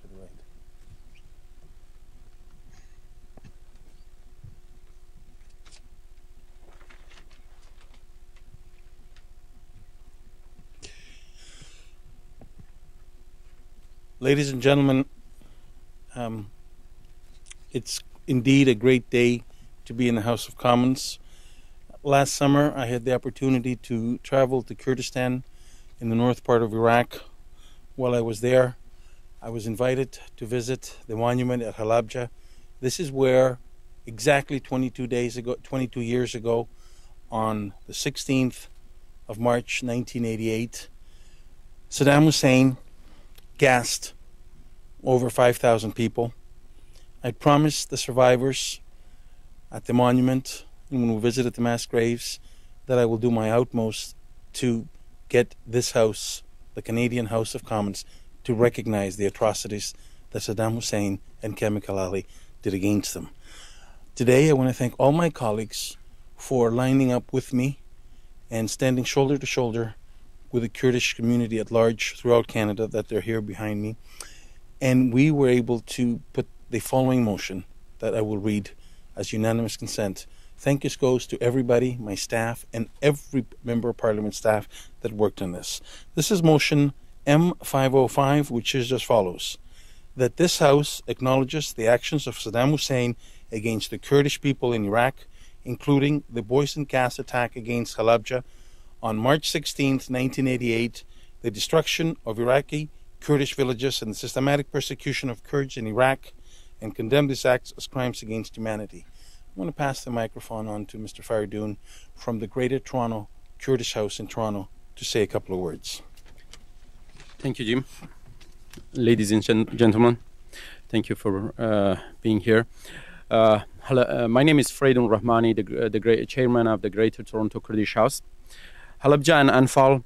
to the right. Ladies and gentlemen, it's indeed a great day to be in the House of Commons. Last summer, I had the opportunity to travel to Kurdistan in the north part of Iraq. While I was there, I was invited to visit the monument at Halabja. This is where exactly 22 years ago, on the 16th of March 1988, Saddam Hussein gassed over 5,000 people. I promised the survivors at the monument, and when we visited the mass graves, that I will do my utmost to get this House, the Canadian House of Commons, to recognize the atrocities that Saddam Hussein and Chemical Ali did against them. Today, I want to thank all my colleagues for lining up with me and standing shoulder to shoulder with the Kurdish community at large throughout Canada, that they're here behind me. And we were able to put the following motion that I will read as unanimous consent. Thank you goes to everybody, my staff, and every member of Parliament staff that worked on this. This is motion M505, which is as follows: that this House acknowledges the actions of Saddam Hussein against the Kurdish people in Iraq, including the poison gas attack against Halabja on March 16, 1988, the destruction of Iraqi Kurdish villages and the systematic persecution of Kurds in Iraq, and condemn these acts as crimes against humanity. I want to pass the microphone on to Mr. Fardoon from the Greater Toronto Kurdish House in Toronto to say a couple of words. Thank you, Jim. Ladies and gentlemen, thank you for being here. My name is Fardoon Rahmani, the chairman of the Greater Toronto Kurdish House. Halabja and Anfal.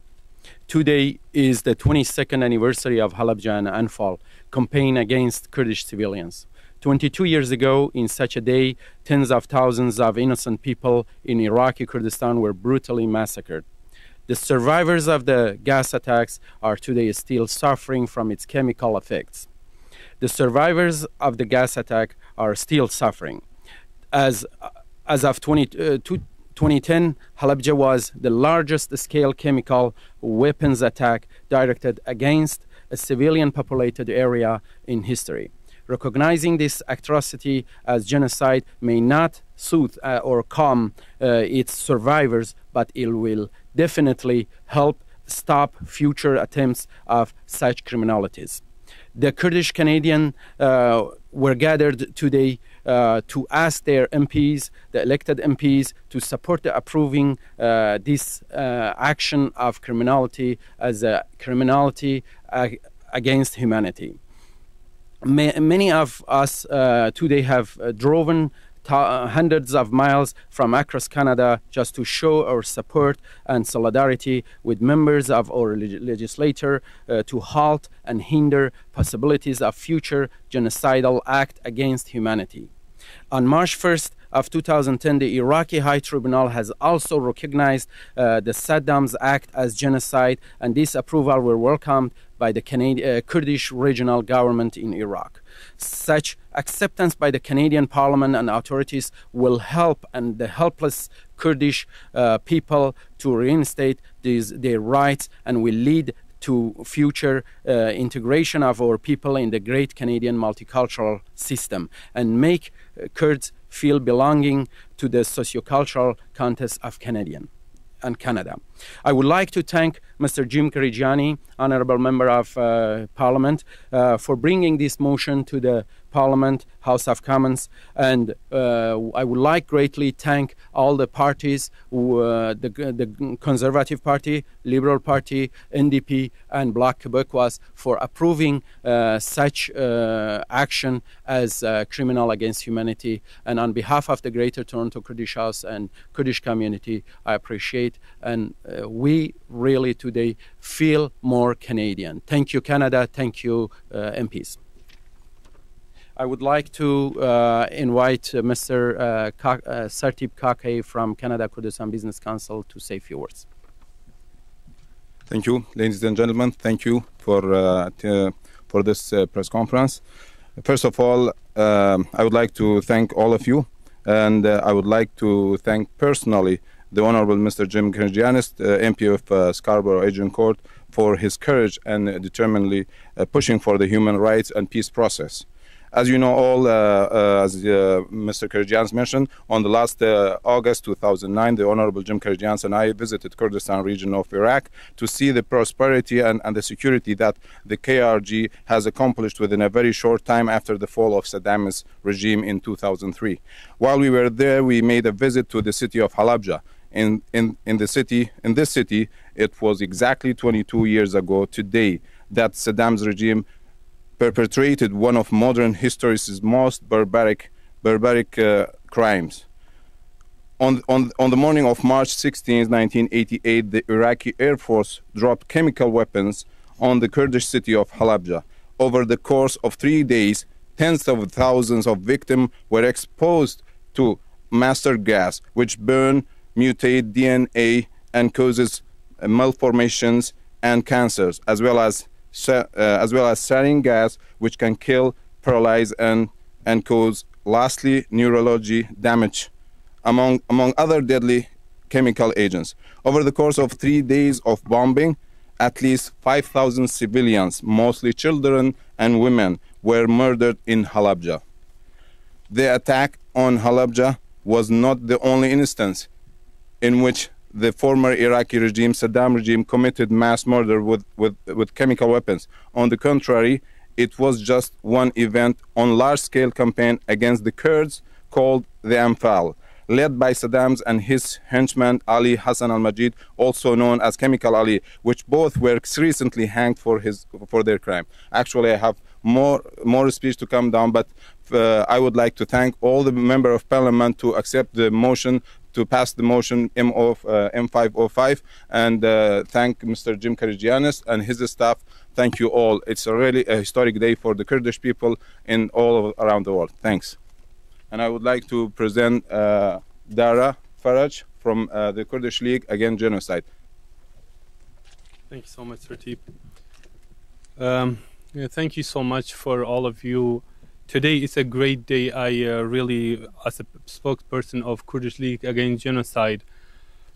Today is the 22nd anniversary of Halabja and Anfal campaign against Kurdish civilians. 22 years ago, in such a day, tens of thousands of innocent people in Iraqi Kurdistan were brutally massacred. The survivors of the gas attacks are today still suffering from its chemical effects. The survivors of the gas attack are still suffering. As of 2010, Halabja was the largest scale chemical weapons attack directed against a civilian populated area in history. Recognizing this atrocity as genocide may not soothe or calm its survivors, but it will definitely help stop future attempts of such criminalities. The Kurdish Canadian were gathered today to ask their MPs, the elected MPs, to support the approving this action of criminality as a criminality against humanity. Many of us today have driven hundreds of miles from across Canada just to show our support and solidarity with members of our legislature to halt and hinder possibilities of future genocidal act against humanity. On March 1st of 2010, the Iraqi High Tribunal has also recognized the Saddam's act as genocide, and this approval were welcomed by the Kurdish regional government in Iraq. Such acceptance by the Canadian Parliament and authorities will help and the helpless Kurdish people to reinstate their rights and will lead to future integration of our people in the great Canadian multicultural system and make Kurds feel belonging to the sociocultural context of Canada. I would like to thank Mr. Jim Karygiannis, Honorable Member of Parliament, for bringing this motion to the Parliament, House of Commons, and I would like greatly thank all the parties, the Conservative Party, Liberal Party, NDP, and Bloc Québécois for approving such action as criminal against humanity. And on behalf of the Greater Toronto Kurdish House and Kurdish community, I appreciate, and we really today feel more Canadian. Thank you, Canada. Thank you, MPs. I would like to invite Mr. Sartib Kakay from Canada Kurdistan Business Council to say a few words. Thank you, ladies and gentlemen. Thank you for for this press conference. First of all, I would like to thank all of you, and I would like to thank personally the Honorable Mr. Jim Karygiannis, MP of Scarborough Agincourt, for his courage and determinedly pushing for the human rights and peace process. As you know all, as Mr. Karygiannis mentioned, on the last August 2009, the Honorable Jim Karygiannis and I visited Kurdistan region of Iraq to see the prosperity and the security that the KRG has accomplished within a very short time after the fall of Saddam's regime in 2003. While we were there, we made a visit to the city of Halabja. In this city, it was exactly 22 years ago today that Saddam's regime perpetrated one of modern history's most barbaric crimes. On the morning of March 16, 1988, the Iraqi Air Force dropped chemical weapons on the Kurdish city of Halabja. Over the course of 3 days, tens of thousands of victims were exposed to mustard gas, which burn, mutate DNA, and causes malformations and cancers, as well as sarin gas, which can kill, paralyze, and cause, lastly, neurology damage, among other deadly chemical agents. Over the course of 3 days of bombing, at least 5,000 civilians, mostly children and women, were murdered in Halabja. The attack on Halabja was not the only instance in which the former Iraqi regime, Saddam regime, committed mass murder with chemical weapons. On the contrary, it was just one event on large-scale campaign against the Kurds called the Anfal, led by Saddam's and his henchman Ali Hassan al-Majid, also known as Chemical Ali, which both were recently hanged for their crime. Actually, I have more speech to come down, but I would like to thank all the members of parliament to accept the motion, to pass the motion M505, and thank Mr. Jim Karygiannis and his staff. Thank you all. It's a really historic day for the Kurdish people in all around the world. Thanks. And I would like to present Dara Faraj from the Kurdish League Against Genocide. Thank you so much, Ratib. Thank you so much for all of you. Today is a great day. I really, as a spokesperson of Kurdish League Against Genocide,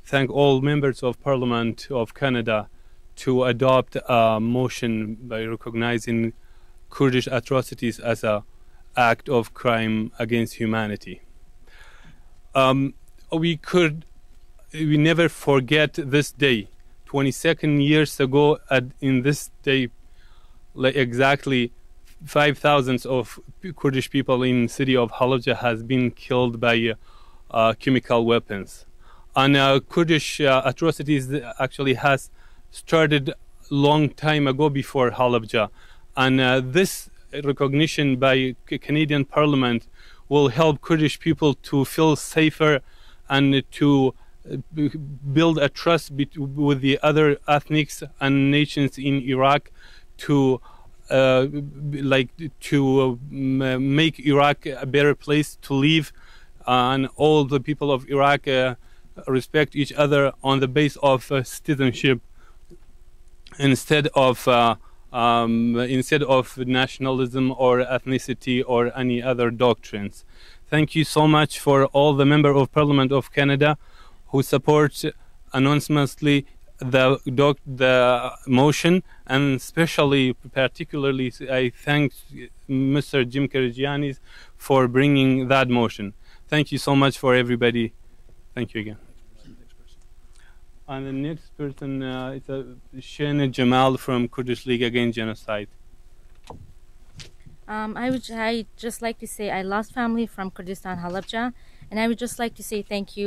thank all members of Parliament of Canada to adopt a motion by recognizing Kurdish atrocities as an act of crime against humanity. We never forget this day. 22 years ago, in this day, like exactly 5,000 of Kurdish people in the city of Halabja has been killed by chemical weapons. And Kurdish atrocities actually has started long time ago before Halabja. And this recognition by Canadian Parliament will help Kurdish people to feel safer and to build a trust with the other ethnics and nations in Iraq to make Iraq a better place to live, and all the people of Iraq respect each other on the base of citizenship instead of nationalism or ethnicity or any other doctrines. Thank you so much for all the members of Parliament of Canada who support anonymously the motion, and particularly I thank Mr. Jim Karygiannis for bringing that motion. Thank you so much for everybody. Thank you again. And the next person is Shana Jamal from Kurdish League Against Genocide. I just like to say I lost family from Kurdistan, Halabja, and I would just like to say thank you.